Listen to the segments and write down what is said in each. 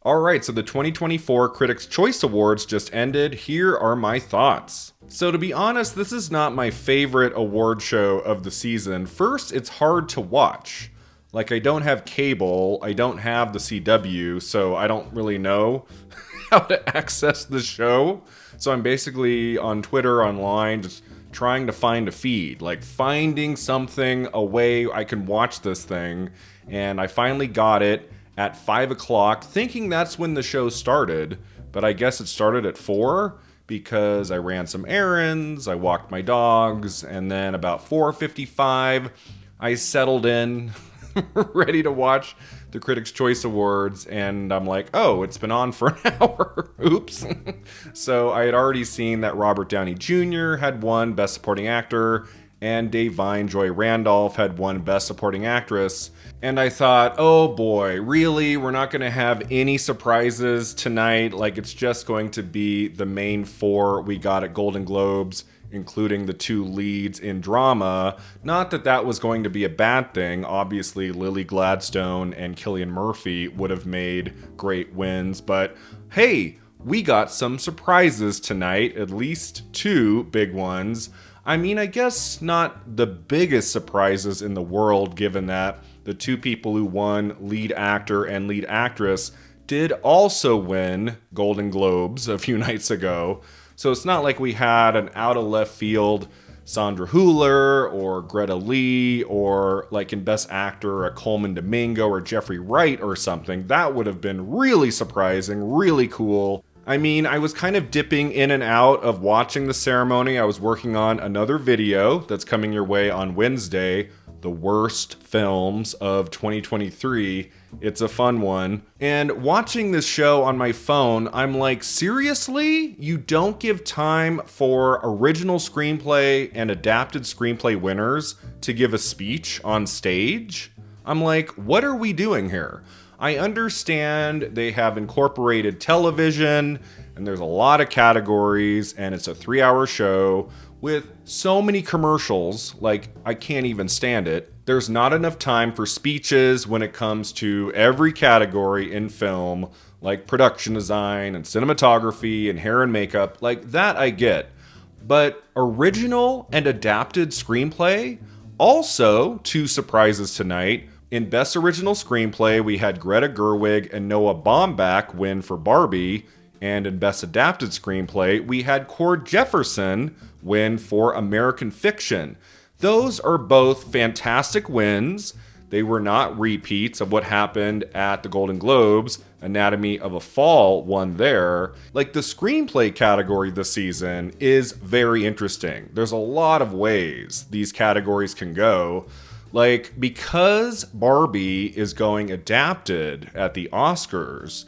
All right, so the 2024 Critics' Choice Awards just ended. Here are my thoughts. So, to be honest, this is not my favorite award show of the season. First, it's hard to watch. Like, I don't have cable, I don't have the CW, so I don't really know how to access the show. So, I'm basically on Twitter, online, just trying to find a feed, like finding something, a way I can watch this thing. And I finally got it at 5 o'clock, thinking that's when the show started, but I guess it started at 4 because I ran some errands, I walked my dogs, and then about 4:55, I settled in, ready to watch the Critics' Choice Awards, and I'm like, oh, it's been on for an hour. Oops. So I had already seen that Robert Downey Jr. had won Best Supporting Actor, and Dave Vine, Joy Randolph had won Best Supporting Actress. And I thought, oh boy, really? We're not going to have any surprises tonight? Like, it's just going to be the main four we got at Golden Globes, including the two leads in drama. Not that that was going to be a bad thing. Obviously, Lily Gladstone and Cillian Murphy would have made great wins. But hey, we got some surprises tonight, at least two big ones. I mean, I guess not the biggest surprises in the world, given that the two people who won lead actor and lead actress did also win Golden Globes a few nights ago. So it's not like we had an out of left field Sandra Hüller or Greta Lee, or like in Best Actor a Coleman Domingo or Jeffrey Wright or something. That would have been really surprising, really cool. I mean, I was kind of dipping in and out of watching the ceremony. I was working on another video that's coming your way on Wednesday, the worst films of 2023. It's a fun one. And watching this show on my phone, I'm like, seriously? You don't give time for original screenplay and adapted screenplay winners to give a speech on stage? I'm like, what are we doing here? I understand they have incorporated television, and there's a lot of categories, and it's a 3-hour show with so many commercials, like, I can't even stand it. There's not enough time for speeches when it comes to every category in film, like production design and cinematography and hair and makeup. Like, that I get. But original and adapted screenplay? Also, two surprises tonight. In Best Original Screenplay, we had Greta Gerwig and Noah Baumbach win for Barbie. And in Best Adapted Screenplay, we had Cord Jefferson win for American Fiction. Those are both fantastic wins. They were not repeats of what happened at the Golden Globes. Anatomy of a Fall won there. Like, the screenplay category this season is very interesting. There's a lot of ways these categories can go. Like, because Barbie is going adapted at the Oscars,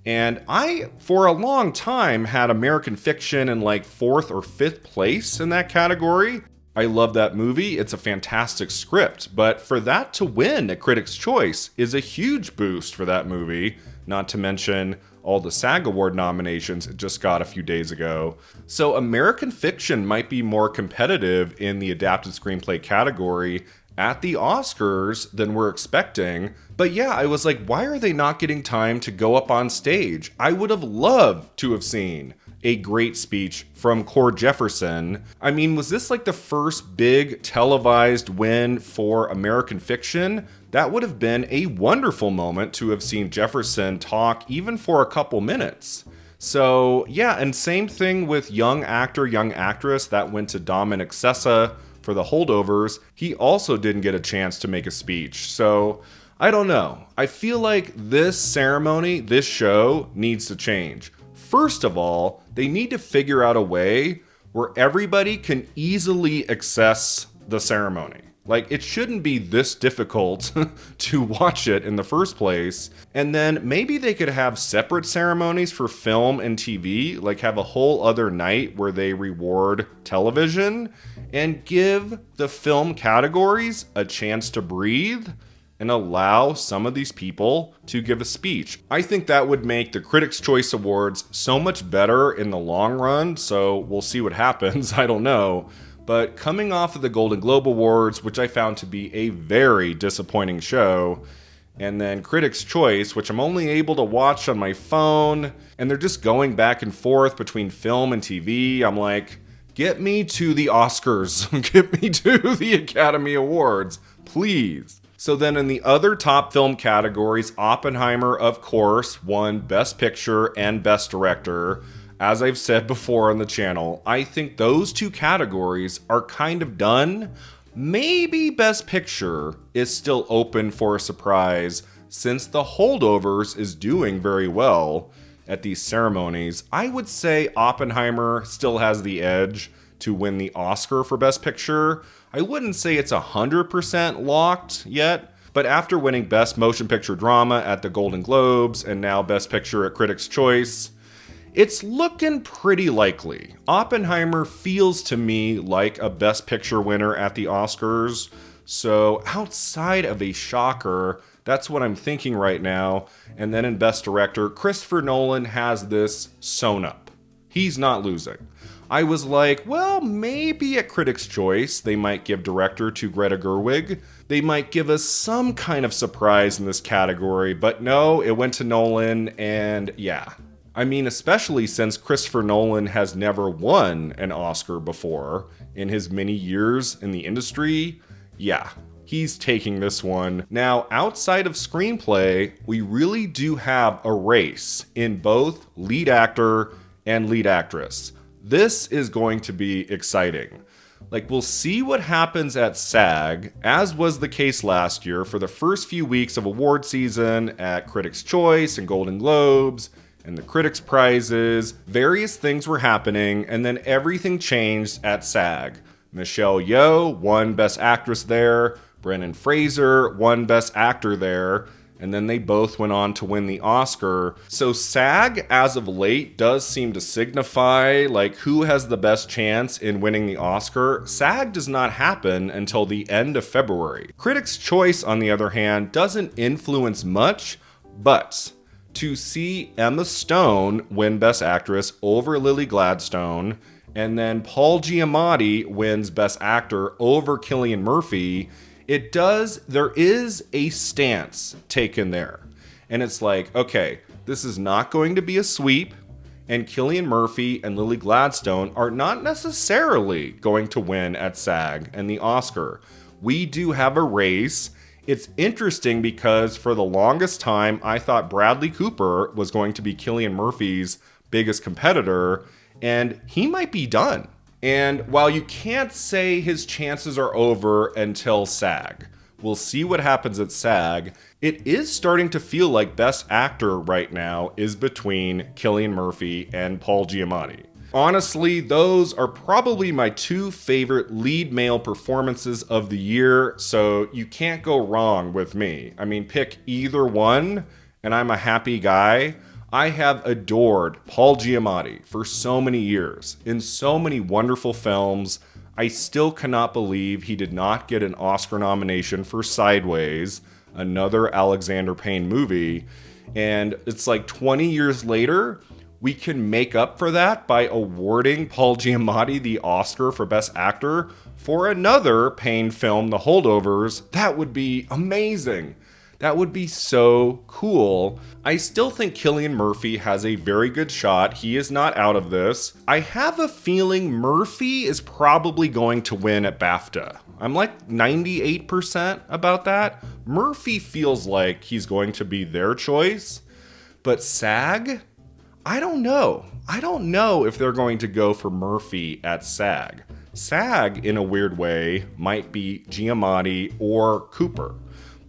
and I, for a long time, had American Fiction in like 4th or 5th place in that category. I love that movie. It's a fantastic script. But for that to win at Critics' Choice is a huge boost for that movie, not to mention all the SAG Award nominations it just got a few days ago. So American Fiction might be more competitive in the adapted screenplay category at the Oscars than we're expecting. But yeah, I was like, why are they not getting time to go up on stage? I would have loved to have seen a great speech from Cord Jefferson. I mean, was this like the first big televised win for American Fiction? That would have been a wonderful moment to have seen Jefferson talk even for a couple minutes. So yeah, and same thing with Young Actor, Young Actress. That went to Dominic Sessa for The Holdovers. He also didn't get a chance to make a speech. So I don't know. I feel like this ceremony, this show, needs to change. First of all, they need to figure out a way where everybody can easily access the ceremony. Like, it shouldn't be this difficult to watch it in the first place. And then maybe they could have separate ceremonies for film and TV, like have a whole other night where they reward television and give the film categories a chance to breathe and allow some of these people to give a speech. I think that would make the Critics' Choice Awards so much better in the long run, so we'll see what happens, I don't know. But coming off of the Golden Globe Awards, which I found to be a very disappointing show, And then Critics' Choice, which I'm only able to watch on my phone, and they're just going back and forth between film and TV. I'm like, get me to the Oscars. Get me to the Academy Awards, please. So then in the other top film categories, Oppenheimer, of course, won Best Picture and Best Director. As I've said before on the channel, I think those two categories are kind of done. Maybe Best Picture is still open for a surprise since The Holdovers is doing very well at these ceremonies. I would say Oppenheimer still has the edge to win the Oscar for Best Picture. I wouldn't say it's 100% locked yet, but after winning Best Motion Picture Drama at the Golden Globes and now Best Picture at Critics' Choice, it's looking pretty likely. Oppenheimer feels to me like a Best Picture winner at the Oscars. So outside of a shocker, that's what I'm thinking right now. And then in Best Director, Christopher Nolan has this sewn up. He's not losing. I was like, well, maybe at Critics' Choice, they might give director to Greta Gerwig. They might give us some kind of surprise in this category, but no, it went to Nolan, and yeah. I mean, especially since Christopher Nolan has never won an Oscar before in his many years in the industry. Yeah, he's taking this one. Now, outside of screenplay, we really do have a race in both lead actor and lead actress. This is going to be exciting. Like, we'll see what happens at SAG, as was the case last year for the first few weeks of award season at Critics' Choice and Golden Globes and the Critics' Prizes. Various things were happening, and then everything changed at SAG. Michelle Yeoh won Best Actress there, Brendan Fraser won Best Actor there, and then they both went on to win the Oscar. So SAG, as of late, does seem to signify like who has the best chance in winning the Oscar. SAG does not happen until the end of February. Critics' Choice, on the other hand, doesn't influence much, but to see Emma Stone win Best Actress over Lily Gladstone, and then Paul Giamatti wins Best Actor over Cillian Murphy, there is a stance taken there. And it's like, okay, this is not going to be a sweep, and Cillian Murphy and Lily Gladstone are not necessarily going to win at SAG and the Oscar. We do have a race. It's interesting because for the longest time, I thought Bradley Cooper was going to be Cillian Murphy's biggest competitor, and he might be done. And while you can't say his chances are over until SAG, we'll see what happens at SAG. It is starting to feel like Best Actor right now is between Cillian Murphy and Paul Giamatti. Honestly, those are probably my two favorite lead male performances of the year, so you can't go wrong with me. I mean, pick either one, and I'm a happy guy. I have adored Paul Giamatti for so many years, in so many wonderful films. I still cannot believe he did not get an Oscar nomination for Sideways, another Alexander Payne movie, and it's like 20 years later, we can make up for that by awarding Paul Giamatti the Oscar for Best Actor for another Payne film, The Holdovers. That would be amazing. That would be so cool. I still think Cillian Murphy has a very good shot. He is not out of this. I have a feeling Murphy is probably going to win at BAFTA. I'm like 98% about that. Murphy feels like he's going to be their choice. But SAG? I don't know. I don't know if they're going to go for Murphy at SAG. SAG, in a weird way, might be Giamatti or Cooper.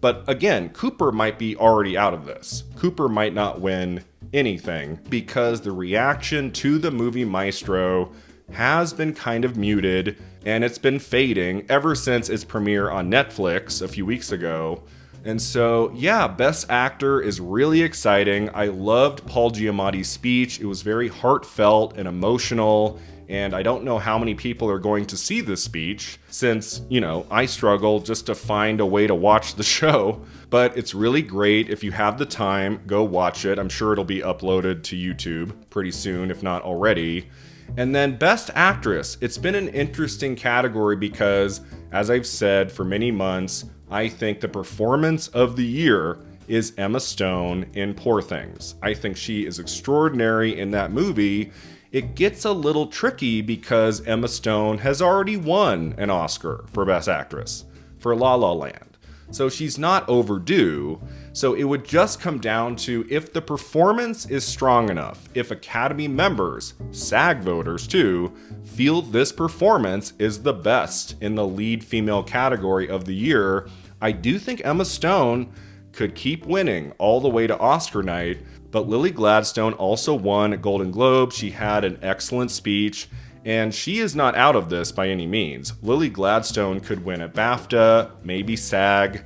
But again, Cooper might be already out of this. Cooper might not win anything because the reaction to the movie Maestro has been kind of muted, and it's been fading ever since its premiere on Netflix a few weeks ago. And so, yeah, Best Actor is really exciting. I loved Paul Giamatti's speech. It was very heartfelt and emotional. And I don't know how many people are going to see this speech since, I struggle just to find a way to watch the show. But it's really great. If you have the time, go watch it. I'm sure it'll be uploaded to YouTube pretty soon, if not already. And then Best Actress. It's been an interesting category because, as I've said for many months, I think the performance of the year is Emma Stone in Poor Things. I think she is extraordinary in that movie. It gets a little tricky because Emma Stone has already won an Oscar for Best Actress for La La Land. So she's not overdue. So it would just come down to if the performance is strong enough, if Academy members, SAG voters too, feel this performance is the best in the lead female category of the year, I do think Emma Stone could keep winning all the way to Oscar night. But Lily Gladstone also won a Golden Globe. She had an excellent speech, and she is not out of this by any means. Lily Gladstone could win at BAFTA, maybe SAG.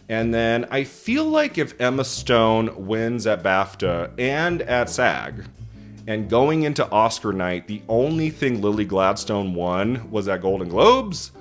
And then I feel like if Emma Stone wins at BAFTA and at SAG, and going into Oscar night, the only thing Lily Gladstone won was at Golden Globes,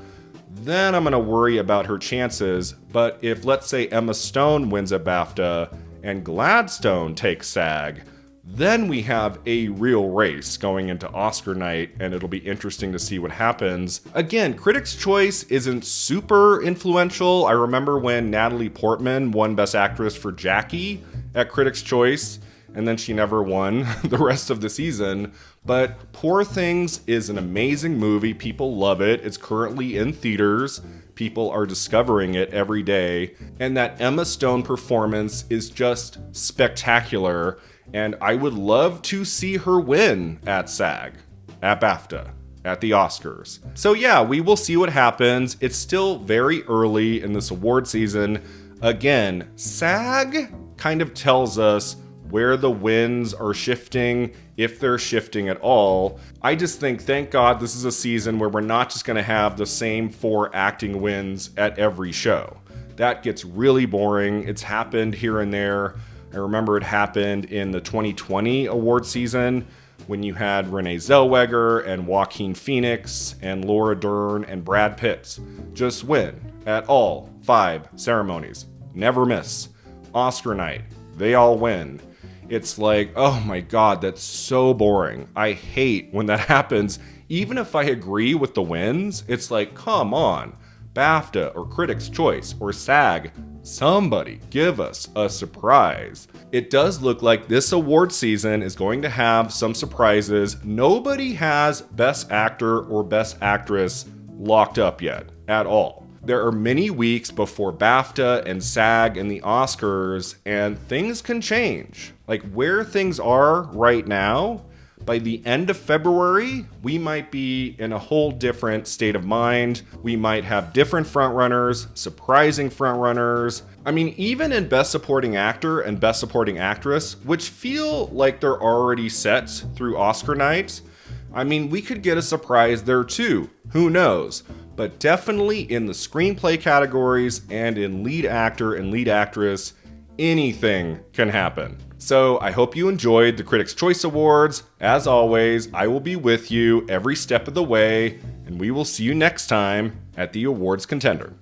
then I'm going to worry about her chances. But if, let's say, Emma Stone wins at BAFTA and Gladstone takes SAG, then we have a real race going into Oscar night, and it'll be interesting to see what happens. Again, Critics' Choice isn't super influential. I remember when Natalie Portman won Best Actress for Jackie at Critics' Choice, and then she never won the rest of the season. But Poor Things is an amazing movie. People love it. It's currently in theaters. People are discovering it every day. And that Emma Stone performance is just spectacular. And I would love to see her win at SAG, at BAFTA, at the Oscars. So yeah, we will see what happens. It's still very early in this award season. Again, SAG kind of tells us where the winds are shifting, if they're shifting at all. I just think, thank God, this is a season where we're not just going to have the same 4 acting wins at every show. That gets really boring. It's happened here and there. I remember it happened in the 2020 award season when you had Renee Zellweger and Joaquin Phoenix and Laura Dern and Brad Pitt just win at all 5 ceremonies. Never miss. Oscar night, they all win. It's like, oh my God, that's so boring. I hate when that happens. Even if I agree with the wins, it's like, come on. BAFTA or Critics' Choice or SAG, somebody give us a surprise. It does look like this award season is going to have some surprises. Nobody has Best Actor or Best Actress locked up yet at all. There are many weeks before BAFTA and SAG and the Oscars, and things can change. Like where things are right now, by the end of February, we might be in a whole different state of mind. We might have different frontrunners, surprising frontrunners. I mean, even in Best Supporting Actor and Best Supporting Actress, which feel like they're already set through Oscar night, I mean, we could get a surprise there too. Who knows? But definitely in the screenplay categories and in lead actor and lead actress, anything can happen. So I hope you enjoyed the Critics' Choice Awards. As always, I will be with you every step of the way, and we will see you next time at the Awards Contender.